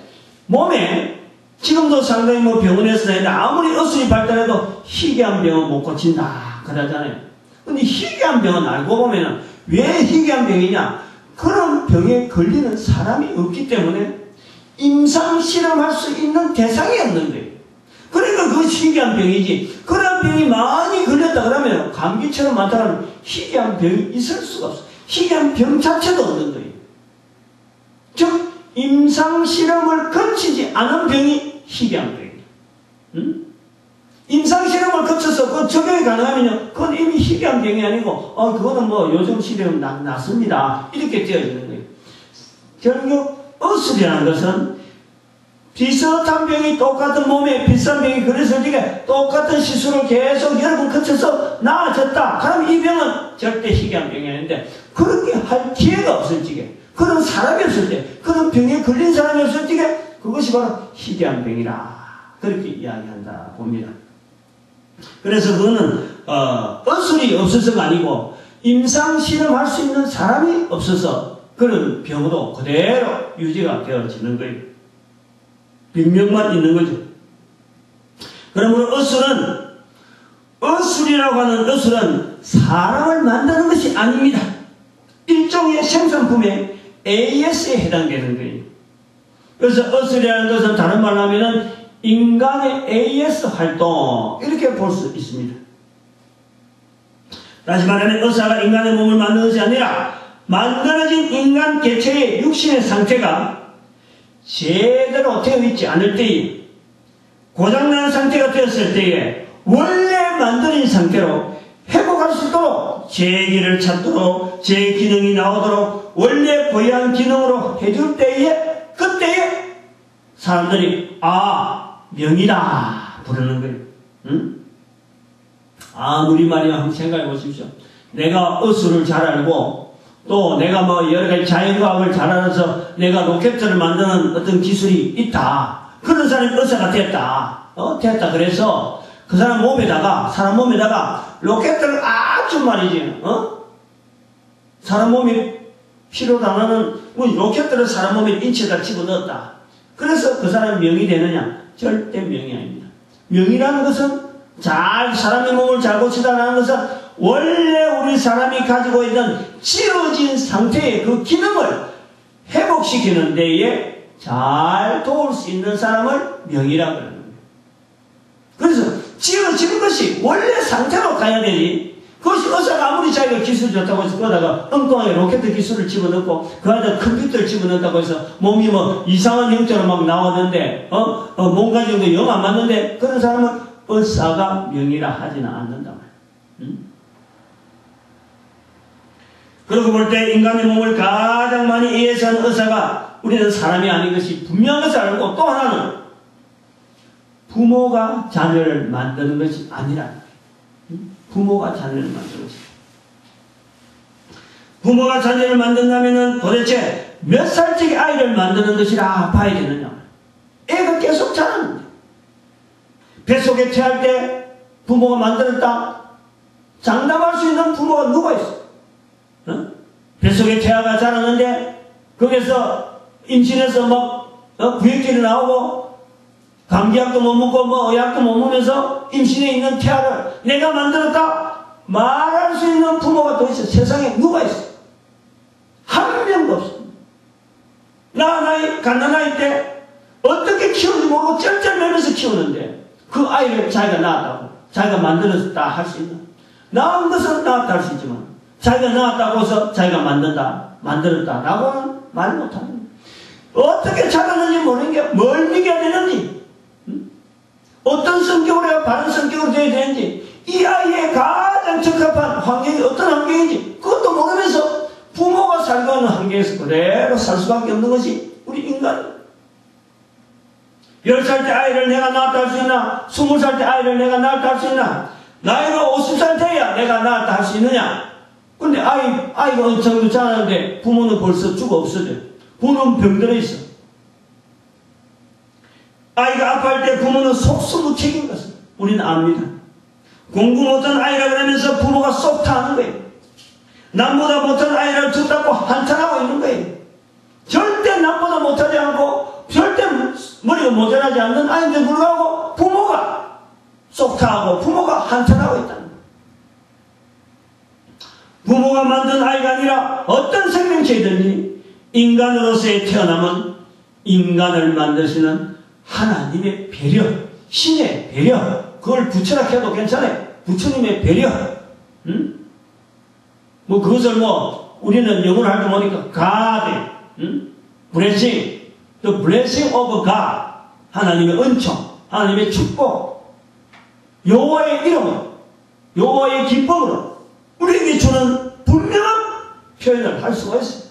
몸에 지금도 상당히 뭐 병원에서 아무리 의술이 발달해도 희귀한 병은 못 고친다 그러잖아요. 근데 희귀한 병은 알고 보면 왜 희귀한 병이냐? 그런 병에 걸리는 사람이 없기 때문에 임상 실험할 수 있는 대상이 없는 거예요. 그러니까 그 희귀한 병이지. 그런 병이 많이 걸렸다 그러면 감기처럼 많다면 희귀한 병이 있을 수가 없어. 희귀한 병 자체도 없는 거예요. 즉 임상 실험을 거치지 않은 병이 희귀한 병이에요. 임상 실험을 거쳐서 그 적용이 가능하면요, 그건 이미 희귀한 병이 아니고, 그거는 뭐 요즘 실험 났습니다. 이렇게 되어지는 거예요. 결국 의술이라는 것은 비슷한 병이 똑같은 몸에 비슷한 병이 그랬을 때 똑같은 시술을 계속 여러 번 거쳐서 나아졌다. 그럼 이 병은 절대 희귀한 병이 아닌데 그렇게 할 기회가 없을 적에, 그런 사람이 없을 때, 그런 병에 걸린 사람이 없을 적에 그것이 바로 희귀한 병이라 그렇게 이야기한다 봅니다. 그래서 그거는 어술이 없어서가 아니고 임상 실험할 수 있는 사람이 없어서 그런 병으로 그대로 유지가 되어지는 거예요. 병명만 있는 거죠. 그러므로 어술이라고 하는 어술은 사람을 만드는 것이 아닙니다. 일종의 생산품의 AS에 해당되는 거예요. 그래서 어술이라는 것은 다른 말로 하면은 인간의 AS 활동 이렇게 볼 수 있습니다. 다시 말하면 의사가 인간의 몸을 만드는 것이 아니라 만들어진 인간 개체의 육신의 상태가 제대로 되어 있지 않을 때에 고장난 상태가 되었을 때에 원래 만들어진 상태로 회복할 수 있도록 재기를 찾도록 제 기능이 나오도록 원래 고유한 기능으로 해줄 때에 그때에 사람들이 명이다 부르는 거예요. 응? 아무리 말이야 한번 생각해 보십시오. 내가 어술을 잘 알고 또 내가 뭐 여러 가지 자연과학을 잘 알아서 내가 로켓을 만드는 어떤 기술이 있다. 그런 사람이 의사가 됐다. 됐다. 그래서 그 사람 몸에다가 로켓을 아주 말이지, 사람 몸이 필요도 안 하는 로켓들을 사람 몸에 인체에다 집어넣었다. 그래서 그 사람이 명이 되느냐? 절대 명이 아닙니다. 명이라는 것은 사람의 몸을 잘 고치다라는 것은 원래 우리 사람이 가지고 있는 찌어진 상태의 그 기능을 회복시키는 데에 잘 도울 수 있는 사람을 명이라고 하는 거예요. 그래서 찌어진 것이 원래 상태로 가야 되지. 그것이 의사가 아무리 자기가 기술 좋다고 해서 그러다가 엉뚱하게 로켓 기술을 집어넣고 그 안에 컴퓨터를 집어넣었다고 해서 몸이 뭐 이상한 형태로 막 나왔는데 몸 가지고 영 안 맞는데 그런 사람은 의사가 명이라 하지는 않는다 말이야. 그러고 볼 때 인간의 몸을 가장 많이 이해해서 하는 의사가 우리는 사람이 아닌 것이 분명한 것을 알고 또 하나는 부모가 자녀를 만드는 것이 아니라 부모가 자녀를 만드는 것이 부모가 자녀를 만든다면 도대체 몇 살짜리 아이를 만드는 것이라 봐야 되느냐. 애가 계속 자라는데 뱃속에 태할 때 부모가 만들었다 장담할 수 있는 부모가 누가 있어? 뱃속에 태아가 자라는데 거기서 임신해서 막 구역질이 나오고 감기약도 못 먹고 의약도 못 먹으면서 임신해 있는 태아를 내가 만들었다 말할 수 있는 부모가 도대체 세상에 누가 있어? 한 명도 없습니다. 갓난아이 때 어떻게 키우는지 모르고 쩔쩔매면서 키우는데 그 아이를 자기가 낳았다고 자기가 만들었다 할 수 있는 낳은 것은 낳았다 할 수 있지만 자기가 낳았다고 해서 자기가 만들었다 라고는 말 못하는 어떻게 자랐는지 모르는 게 뭘 믿어야 되는지 어떤 성격으로 해야 바른 성격으로 되어야 되는지 이 아이의 가장 적합한 환경이 어떤 환경인지 그것도 모르면서 부모가 살고 있는 환경에서 그대로 살 수밖에 없는 것이 우리 인간이에요. 10살 때 아이를 내가 낳았다 할 수 있나? 20살 때 아이를 내가 낳았다 할 수 있나? 나이가 50살 돼야 내가 낳았다 할 수 있느냐? 근데 아이가 어느 정도 자라는데 부모는 벌써 죽어 없어져. 부모는 병들어 있어. 아이가 아파할 때 부모는 속수무책인 것을 우리는 압니다. 공부 못한 아이라 그러면서 부모가 쏙 타는 거예요. 남보다 못한 아이를 붙잡고 한탄하고 있는 거예요. 절대 남보다 못하지 않고 절대 머리가 모자라지 않는 아이인데 불구하고 부모가 쏙 타고 부모가 한탄하고 있다는 거예요. 부모가 만든 아이가 아니라 어떤 생명체이든지 인간으로서의 태어남은 인간을 만드시는 하나님의 배려, 신의 배려, 그걸 부처라 해도 괜찮아요. 부처님의 배려. 그것을 우리는 영어를 할 줄 모르니까 God, blessing, the blessing of God, 하나님의 은총, 하나님의 축복, 여호와의 이름으로, 여호와의 기쁨으로 우리에게 주는 분명한 표현을 할 수가 있어요.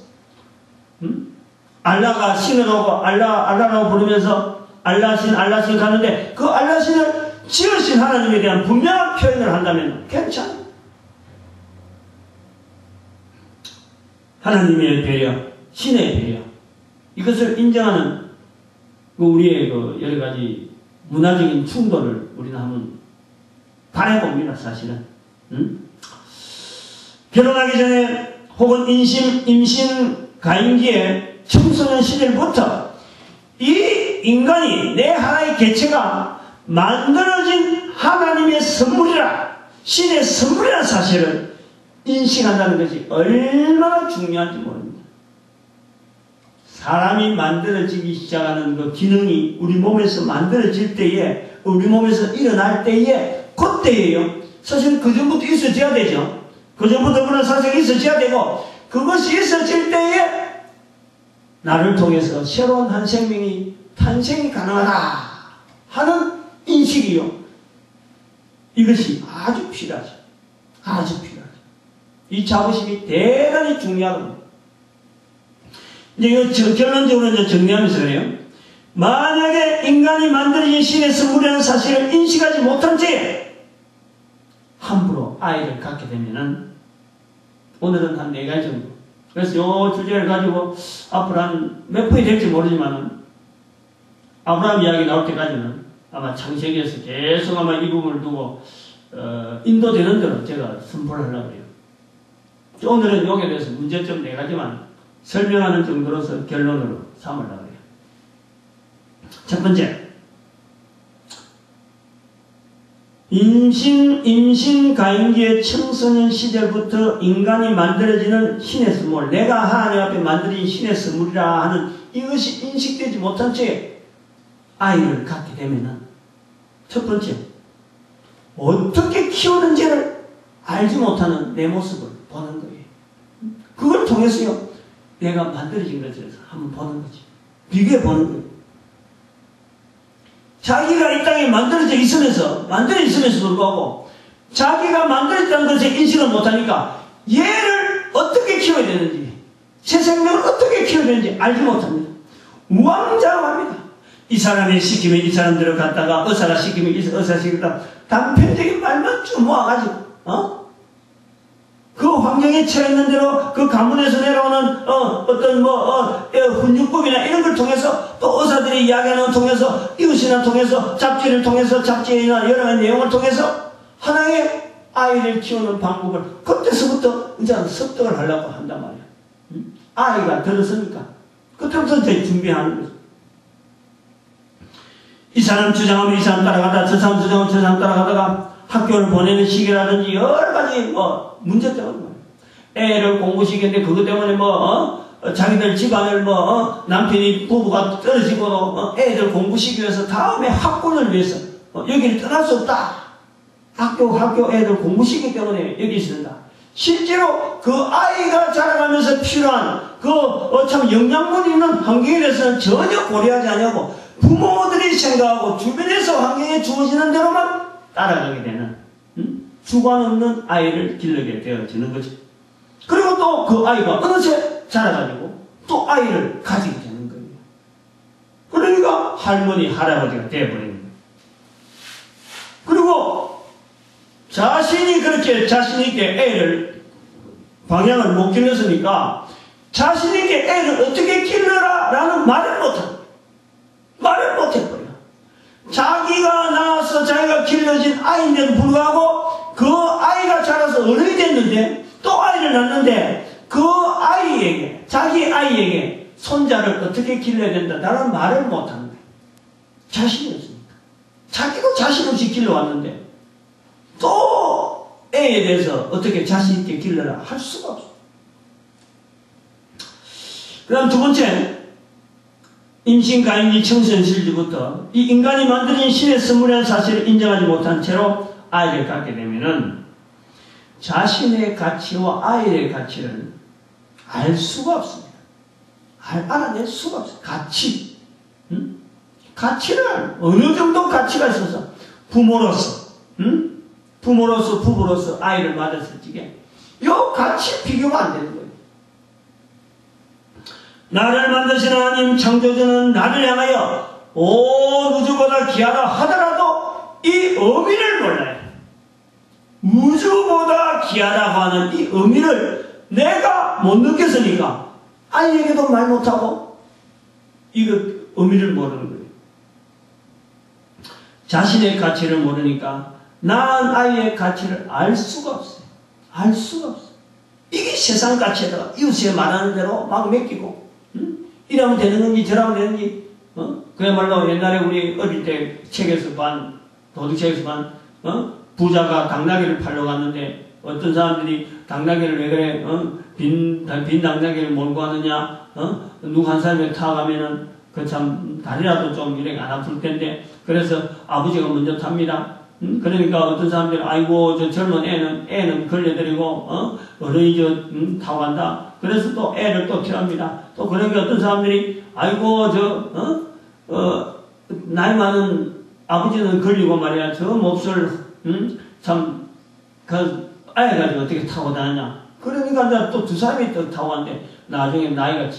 알라가 신으라고 알라라고 부르면서 알라신 가는데 그 알라신을 지으신 하나님에 대한 분명한 표현을 한다면 괜찮아요. 하나님의 배려, 신의 배려, 이것을 인정하는 우리의 여러 가지 문화적인 충돌을 우리는 한번 바라봅니다, 사실은. 결혼하기 전에 혹은 임신 가임기에 청소년 시절부터 이 인간이 내 하나의 개체가 만들어진 하나님의 선물이라, 신의 선물이라는 사실을 인식한다는 것이 얼마나 중요한지 모릅니다. 사람이 만들어지기 시작하는 그 기능이 우리 몸에서 만들어질 때에, 우리 몸에서 일어날 때에, 그때예요. 사실 그 전부터 있어져야 되죠. 그 전부터 그런 사실이 있어져야 되고, 그것이 있어질 때에 나를 통해서 새로운 한 생명이 탄생이 가능하다 하는 인식이요. 이것이 아주 필요하죠. 아주 필요하죠. 이 자부심이 대단히 중요하거든요. 이제 이거 결론적으로 이제 정리하면서 그래요. 만약에 인간이 만들어진 신의 선물이라는 사실을 인식하지 못한 채 함부로 아이를 갖게 되면은, 오늘은 한 4가지 정도. 그래서 요 주제를 가지고 앞으로 한 몇 분이 될지 모르지만은, 아브라함 이야기 나올 때까지는 아마 창세기에서 계속 아마 이 부분을 두고 인도되는 대로 제가 선포를 하려고 해요. 오늘은 여기에 대해서 문제점 4가지만 설명하는 정도로서 결론으로 삼으려고 해요. 첫 번째, 임신 가임기의 청소년 시절부터 인간이 만들어지는 신의 선물, 내가 하나님 앞에 만들어진 신의 선물이라 하는 이것이 인식되지 못한 채 아이를 갖게 되면은, 첫 번째, 어떻게 키우는지를 알지 못하는 내 모습을 보는 거예요. 그걸 통해서요, 내가 만들어진 것에 대해서 한번 보는 거지. 비교해 보는 거예요. 자기가 이 땅에 만들어져 있으면서도 불구하고 자기가 만들어졌다는 것에 인식을 못하니까 얘를 어떻게 키워야 되는지, 새 생명을 어떻게 키워야 되는지 알지 못합니다. 우왕좌왕합니다. 이 사람이 시키면 이 사람들을 갖다가, 의사가 시키면 의사 시키다 단편적인 말만 쭉 모아가지고 그 환경에 처해있는 대로 그 가문에서 내려오는 어떤 훈육법이나 이런 걸 통해서, 또 의사들이 이야기하는 걸 통해서, 이웃이나 통해서, 잡지를 통해서, 잡지나 여러 가지 내용을 통해서 하나의 아이를 키우는 방법을 그때서부터 이제는 습득을 하려고 한단 말이야. 아이가 들었으니까 그때부터 이제 준비하는 거죠. 이 사람 주장하면 이 사람 따라가다가, 저 사람 주장하면 저 사람 따라가다가 학교를 보내는 시기라든지 여러 가지 문제점은 애를 공부시키는데 그것 때문에 자기들 집안을 남편이 부부가 떨어지고 애들 공부시키기 위해서 다음에 학군을 위해서 여기를 떠날 수 없다. 학교 애들 공부시키기 때문에 여기 있습니다. 실제로 그 아이가 자라가면서 필요한 참 영양분 있는 환경에 대해서는 전혀 고려하지 않냐고 부모들이 생각하고 주변에서 환경에 주어지는 대로만 따라가게 되는 주관 없는 아이를 기르게 되어지는 거죠. 그리고 또 그 아이가 어느새 자라가지고 또 아이를 가지게 되는 거예요. 그러니까 할머니, 할아버지가 되어버리는 거예요. 그리고 자신이 그렇게 자신있게 애를 방향을 못 길렀으니까 자신있게 애를 어떻게 길러라 라는 말을 못합니다. 말을 못해버려요. 자기가 낳아서 자기가 길러진 아이인데도 불구하고 그 아이가 자라서 어른이 됐는데 또 아이를 낳는데 그 아이에게, 자기 아이에게 손자를 어떻게 길러야 된다라는 말을 못하는 거예요. 자신이 없으니까. 자기도 자신 없이 길러왔는데 또 애에 대해서 어떻게 자신 있게 길러라 할 수가 없어요. 그 다음 두 번째, 임신 가임기 청소년 시절부터 이 인간이 만들어진 신의 선물이라는 사실을 인정하지 못한 채로 아이를 갖게 되면은 자신의 가치와 아이의 가치를 알 수가 없습니다. 알아낼 수가 없어요. 가치. 가치를 어느 정도 가치가 있어서 부모로서, 부모로서 부부로서 아이를 맞았을 적에 이 가치 비교가 안 되는 거예요. 나를 만드신 하나님 창조주는 나를 향하여 온 우주보다 귀하다 하더라도 이 의미를 몰라요. 우주보다 귀하다고 하는 이 의미를 내가 못 느꼈으니까 아이에게도 말 못하고 이거 의미를 모르는 거예요. 자신의 가치를 모르니까 낳은 아이의 가치를 알 수가 없어요. 알 수가 없어요. 이게 세상 가치에다가 이웃에 말하는 대로 막 맡기고, 이러면 되는 건지 저러면 되는지, 그야말로 옛날에 우리 어릴 때 책에서 반, 도둑책에서 반, 부자가 당나귀를 팔러 갔는데 어떤 사람들이 당나귀를 왜 그래, 빈 당나귀를 몰고 가느냐, 누구 한 사람이 타가면은 그 참 다리라도 좀 이렇게 안 아플 텐데, 그래서 아버지가 먼저 탑니다. 그러니까 어떤 사람들이 아이고 저 젊은 애는 걸려드리고 어른이 타고 간다. 그래서 또 애를 또 태웁니다. 또 그러니까 어떤 사람들이 아이고 나이 많은 아버지는 걸리고 말이야 저 몹쓸 참 그 아이 가지고 어떻게 타고 다니냐. 그러니까 이제 또 두 사람이 또 타고 갔는데 나중에 나기가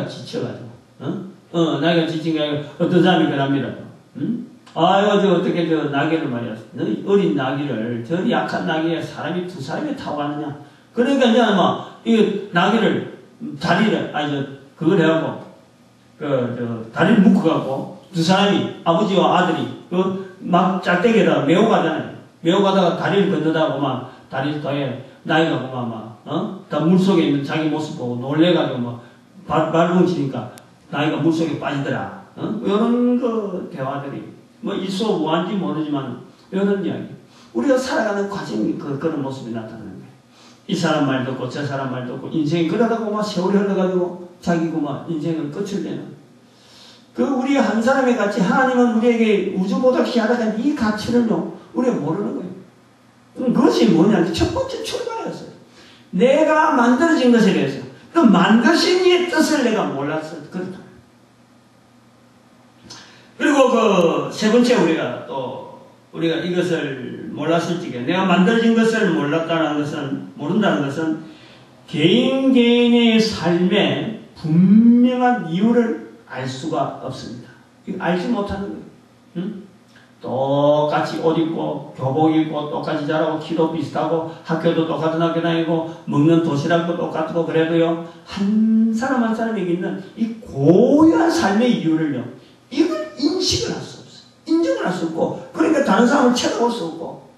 지쳐가지고 나기가 지친 게 아니라 어떤 사람이 그럽니다. 아유, 어떻게 나귀를 말이야. 어린 나귀를, 저 약한 나귀에 두 사람이 타고 가느냐. 그러니까 이제 이 나귀를, 그걸 해갖고, 다리를 묶어갖고, 두 사람이, 아버지와 아들이, 막 짝대기에다가 메고 가잖아요. 메고 가다가 다리를 건너다가 다리 또에 나이가 다 물속에 있는 자기 모습 보고 놀래가지고 발뭉치니까 나이가 물속에 빠지더라. 이런 대화들이. 일소무한지 모르지만, 이런 이야기. 우리가 살아가는 과정이 그런 모습이 나타나는 거예요. 이 사람 말 듣고, 저 사람 말 듣고, 인생이 그러다가 세월이 흘러가지고, 자기고 인생은 끝을 내는. 우리 한 사람의 가치, 하나님은 우리에게 우주보다 귀하다는 이 가치를요, 우리가 모르는 거예요. 그것이 뭐냐? 첫 번째 출발이었어요. 내가 만들어진 것에 대해서, 그 만드신 이의 뜻을 내가 몰랐어요. 그렇다. 그리고 세 번째 우리가 이것을 몰랐을 적에 내가 만들어진 것을 모른다는 것은 개인의 삶에 분명한 이유를 알 수가 없습니다. 알지 못하는 거예요. 똑같이 옷 입고 교복 입고 똑같이 자라고 키도 비슷하고 학교도 똑같은 학교 다니고 먹는 도시락도 똑같고 그래도요 한 사람 한 사람에게 있는 이 고유한 삶의 이유를요 이걸 인식을 할 수 없어요. 인정을 할 수 없고, 그러니까 다른 사람을 쳐다볼 수 없고,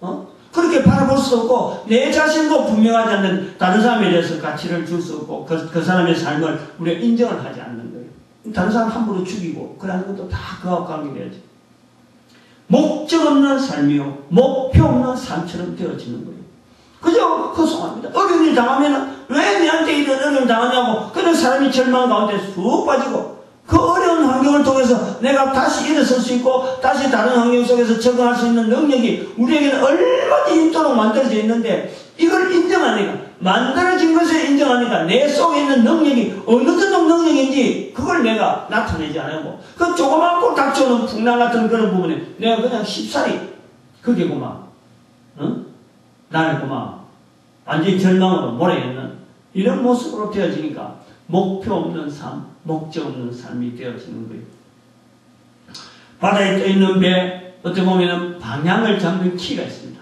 그렇게 바라볼 수 없고, 내 자신도 분명하지 않는 다른 사람에 대해서 가치를 줄 수 없고, 그 사람의 삶을 우리가 인정을 하지 않는 거예요. 다른 사람 함부로 죽이고, 그러는 것도 다 그와 관계되어져. 목적 없는 삶이요, 목표 없는 삶처럼 되어지는 거예요. 그저 허송합니다. 어려운 일 당하면은, 왜 내한테 이런 어려움 당하냐고, 그런 사람이 절망 가운데 쑥 빠지고, 그 어려운 환경을 통해서 내가 다시 일어설 수 있고 다시 다른 환경 속에서 적응할 수 있는 능력이 우리에게는 얼마든지 있도록 만들어져 있는데 이걸 인정하니까 만들어진 것을 인정하니까 내 속에 있는 능력이 어느 정도 능력인지 그걸 내가 나타내지 않고 그 조그맣고 닥쳐오는 풍랑 같은 그런 부분에 내가 그냥 쉽사리 그게 나를 완전히 절망으로 몰아있는 이런 모습으로 되어지니까 목표 없는 삶, 목적 없는 삶이 되어지는 거예요. 바다에 떠있는 배, 어떻게 보면 방향을 잡는 키가 있습니다.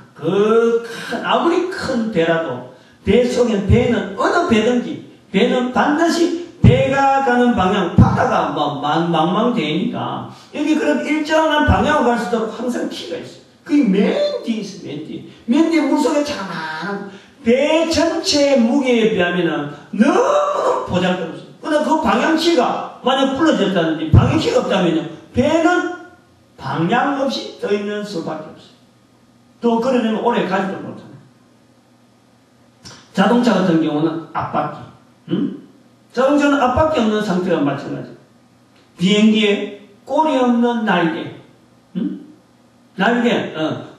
아무리 큰 배라도 배 속엔 배는 어느 배든지 배는 반드시 배가 가는 방향, 바다가 망망대니까 여기 그런 일정한 방향으로 갈 수 있도록 항상 키가 있어요. 그게 맨 뒤에 있어요, 맨 뒤에 물속에 자그마한 배 전체의 무게에 비하면 너무 보잘것없어요. 그러나 그 방향키가 만약 부러졌다든지 방향키가 없다면요, 배는 방향 없이 떠있는 수밖에 없어요. 또 그러려면 오래 가지도 못하네. 자동차 같은 경우는 앞바퀴. 자동차는 앞바퀴 없는 상태와 마찬가지예요. 비행기에 꼬리 없는 날개.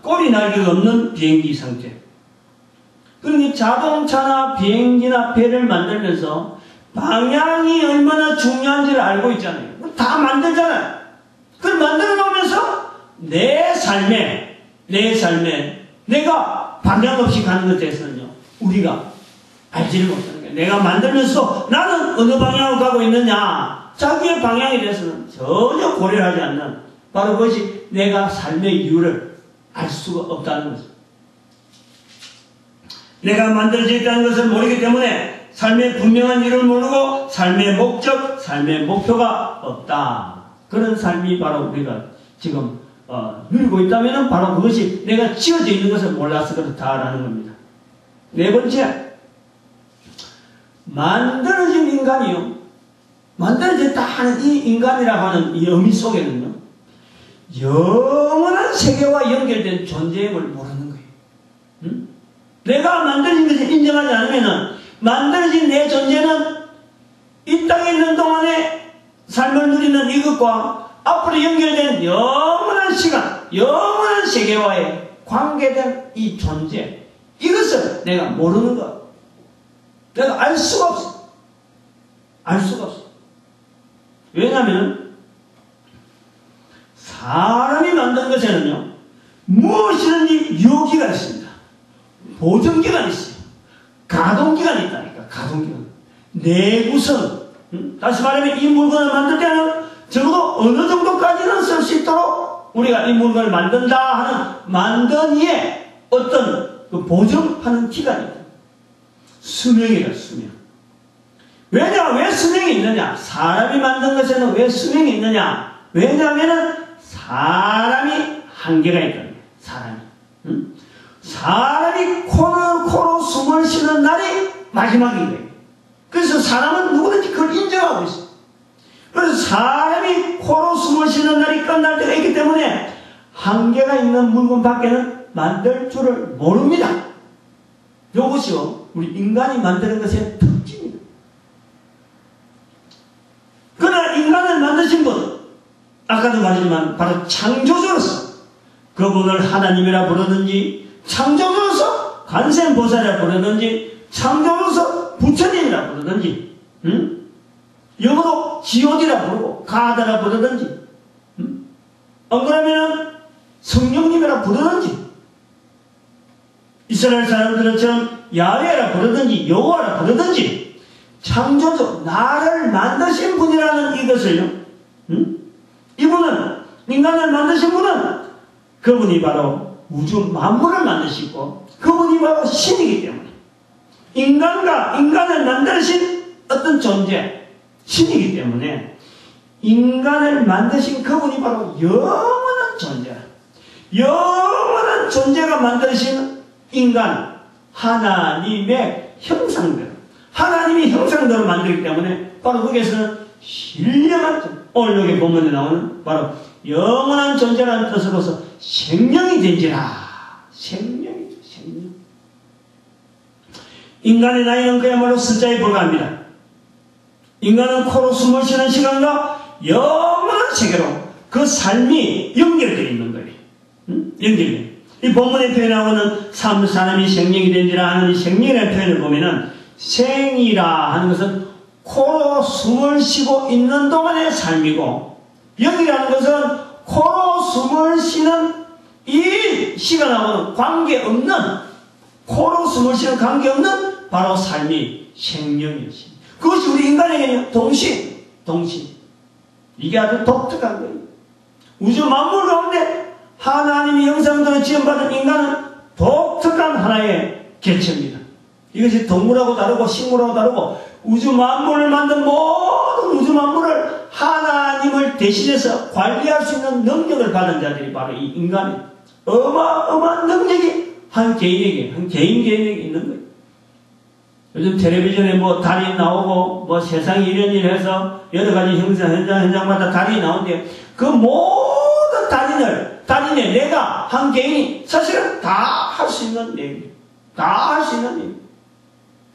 꼬리 날개가 없는 비행기 상태. 그러니 자동차나 비행기나 배를 만들면서 방향이 얼마나 중요한지를 알고 있잖아요. 다 만들잖아요. 그걸 만들어 놓으면서 내 삶에 내가 방향 없이 가는 것에 대해서는요, 우리가 알지를 못하는 거예요. 내가 만들면서 나는 어느 방향으로 가고 있느냐, 자기의 방향에 대해서는 전혀 고려를 하지 않는 바로 그것이 내가 삶의 이유를 알 수가 없다는 것입니다. 내가 만들어져 있다는 것을 모르기 때문에 삶의 분명한 이유를 모르고 삶의 목적, 삶의 목표가 없다. 그런 삶이 바로 우리가 지금 누리고 있다면 바로 그것이 내가 지어져 있는 것을 몰라서 그렇다라는 겁니다. 네 번째, 만들어진 인간이요. 만들어졌다 하는 이 인간이라고 하는 이 의미 속에는요, 영원한 세계와 연결된 존재임을 모르는 거예요. 응? 내가 만들어진 것을 인정하지 않으면 만들어진 내 존재는 이 땅에 있는 동안에 삶을 누리는 이것과 앞으로 연결된 영원한 시간, 영원한 세계와의 관계된 이 존재, 이것을 내가 모르는 것. 내가 알 수가 없어. 알 수가 없어. 왜냐하면 사람이 만든 것에는요, 무엇이든지 유효기간이 있습니다. 보존기간이 있어요. 가동기간이 있다니까. 가동기간. 내구성. 다시 말하면 이 물건을 만들 때는 적어도 어느 정도까지는 쓸 수 있도록 우리가 이 물건을 만든다 하는 만든 이에 어떤 그 보존하는 기간이 있다. 수명이다. 수명. 왜 수명이 있느냐? 사람이 만든 것에는 왜 수명이 있느냐? 왜냐하면 사람이 한계가 있거든요. 사람이. 사람이 코로 숨을 쉬는 날이 마지막인 거예요. 그래서 사람은 누구든지 그걸 인정하고 있어요. 그래서 사람이 코로 숨을 쉬는 날이 끝날 때가 있기 때문에 한계가 있는 물건 밖에는 만들 줄을 모릅니다. 이것이요, 우리 인간이 만드는 것의 특징입니다. 그러나 인간을 만드신 분, 아까도 말했지만 바로 창조주로서 그분을 하나님이라 부르든지, 창조주로서 관세음보살이라 부르든지, 창조주로서 부처님이라 부르든지, 영어로 지오디라 부르고 가다라 부르든지, 안 그러면 성령님이라 부르든지, 이스라엘 사람들처럼 야훼라 부르든지 여호와라 부르든지, 창조주, 나를 만드신 분이라는 이것을요, 이분은, 인간을 만드신 분은 그분이 바로 우주 만물을 만드시고 그분이 바로 신이기 때문에, 인간과 인간을 만드신 어떤 존재, 신이기 때문에 인간을 만드신 그분이 바로 영원한 존재, 영원한 존재가 만드신 인간, 하나님의 형상대로, 하나님이 형상대로 만들기 때문에 바로 거기에서는 신령한, 오늘 여기 본문에 나오는 바로 영원한 존재라는 뜻으로서 생명이 된지라. 생명이죠, 생명. 인간의 나이는 그야말로 숫자에 불과합니다. 인간은 코로 숨을 쉬는 시간과 영원한 세계로 그 삶이 연결되어 있는 거예요. 연결돼요. 이 본문에 표현하고는 사람이 생명이 된지라 하는 이 생명이라는 표현을 보면은, 생이라 하는 것은 코로 숨을 쉬고 있는 동안의 삶이고, 영이라는 것은 코로 숨을 쉬는 이 시간하고는 관계없는, 코로 숨을 쉬는 관계없는 바로 삶이 생명이었습니다. 그것이 우리 인간에게는 동신. 이게 아주 독특한 거예요. 우주 만물 가운데 하나님의 형상대로 지음받은 인간은 독특한 하나의 개체입니다. 이것이 동물하고 다르고 식물하고 다르고, 우주 만물을 만든 모든 우주 만물을 하나님을 대신해서 관리할 수 있는 능력을 받은 자들이 바로 이 인간의 어마어마한 능력이 한 개인에게 있는 거예요. 요즘 텔레비전에 뭐 달이 나오고 뭐 세상이 이런 일 해서 여러 가지 현장마다 달이 나오는데, 그 모든 달인의 내가 한 개인이 사실은 다 할 수 있는 얘기예요. 다 할 수 있는 얘기예요.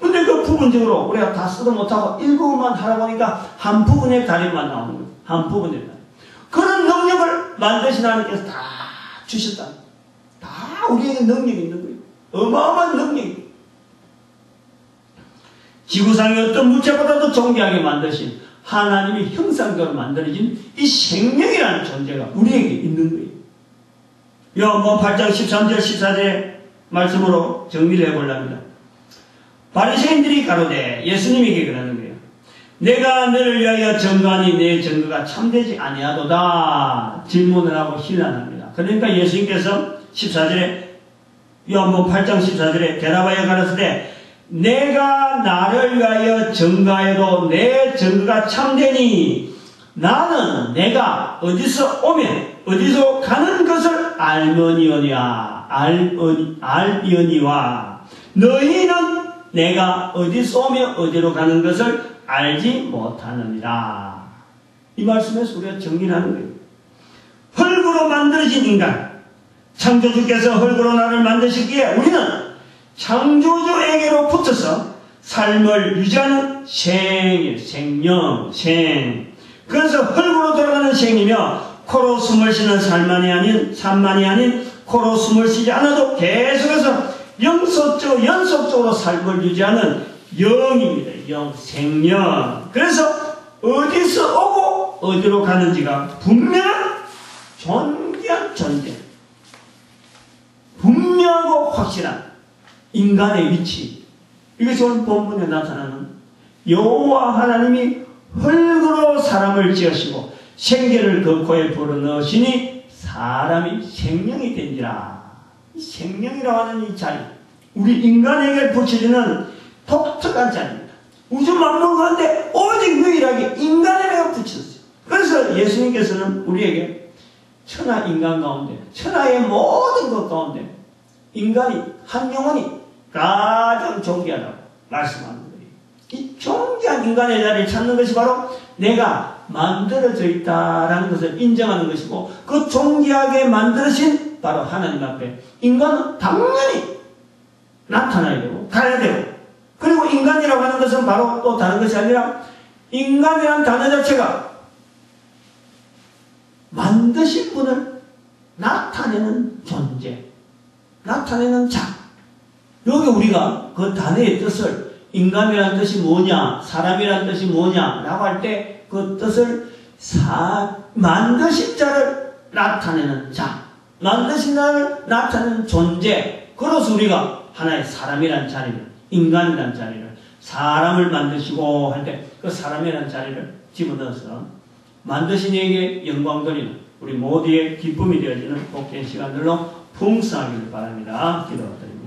근데 그 부분적으로 우리가 다 쓰도 못하고 일부분만 하다 보니까 한 부분의 달인만 나오는 거예요. 한 부분의 달인. 그런 능력을 만드신 하나님께서 다 주셨다. 다 우리에게 능력이 있는 거예요. 어마어마한 능력이. 지구상의 어떤 물체보다도 존귀하게 만드신 하나님의 형상대로 만들어진 이 생명이라는 존재가 우리에게 있는 거예요. 요한복음 8장 13절 14절의 말씀으로 정리를 해보려합니다. 바리새인들이 가로되 예수님에게 그러는 거예요. 내가 너를 위하여 증거하니 내 증거가 참되지 아니하도다 질문을 하고 신란합니다. 그러니까 예수님께서 14절에, 요한복음 8장 14절에 대답하여 가라사대 내가 나를 위하여 증거하여도 내 증거가 참되니 나는 내가 어디서 오면 어디서 가는 것을 알거니와 너희는 내가 어디서 오며 어디로 가는 것을 알지 못하느니라. 이 말씀에서 우리가 정리하는 거예요. 흙으로 만들어진 인간, 창조주께서 흙으로 나를 만드시기에 우리는 창조주에게로 붙어서 삶을 유지하는 생명. 그래서 흙으로 돌아가는 생이며 코로 숨을 쉬는 삶만이 아닌 코로 숨을 쉬지 않아도 계속해서 연속적으로 삶을 유지하는 영입니다. 생명. 그래서 어디서 오고 어디로 가는지가 분명한 존귀한 존재. 분명하고 확실한 인간의 위치. 이것이 오늘 본문에 나타나는 여호와 하나님이 흙으로 사람을 지으시고 생계를 그 코에 불어넣으시니 사람이 생명이 된지라. 이 생명이라고 하는 이 자리, 우리 인간에게 붙여지는 독특한 자리입니다. 우주 만물 가운데 오직 유일하게 인간에게 붙였어요. 그래서 예수님께서는 우리에게 천하 인간 가운데, 천하의 모든 것 가운데 인간이, 한 영혼이 가장 존귀하다고 말씀하는 거예요. 이 존귀한 인간의 자리를 찾는 것이 바로 내가 만들어져 있다라는 것을 인정하는 것이고, 그 존귀하게 만들어진 바로 하나님 앞에 인간은 당연히 나타나야 되고 가야 되고, 그리고 인간이라고 하는 것은 바로 또 다른 것이 아니라 인간이라는 단어 자체가 만드신 분을 나타내는 존재, 나타내는 자. 여기 우리가 그 단어의 뜻을, 인간이라는 뜻이 뭐냐, 사람이라는 뜻이 뭐냐 라고 할 때 그 뜻을 만드신 자를 나타내는 자, 만드신 자를 나타내는 존재. 그래서 우리가 하나의 사람이라는 자리를, 인간이라는 자리를, 사람을 만드시고 할 때 그 사람이라는 자리를 집어넣어서 만드신 이에게 영광 돌리는 우리 모두의 기쁨이 되어지는 복된 시간들로 풍성하기를 바랍니다. 기도드립니다.